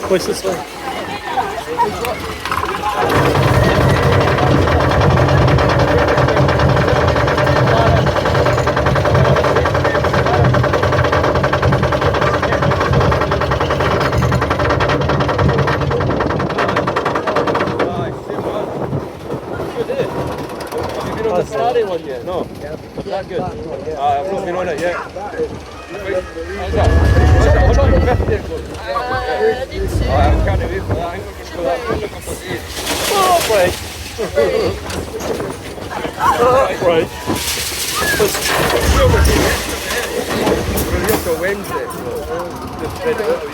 What's this one? Saturday one yet? No. Was that good? I've not been on it yet. How's that? How's that? 150 good. I can't wait for that. I think we're going to go that for a couple of days. Oh, right. Right. We're here till Wednesday, so just spread it out a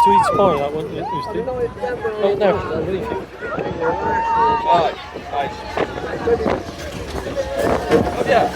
To each part that one, you used to. Oh, no, leave you. Aye, aye. Oh, yeah.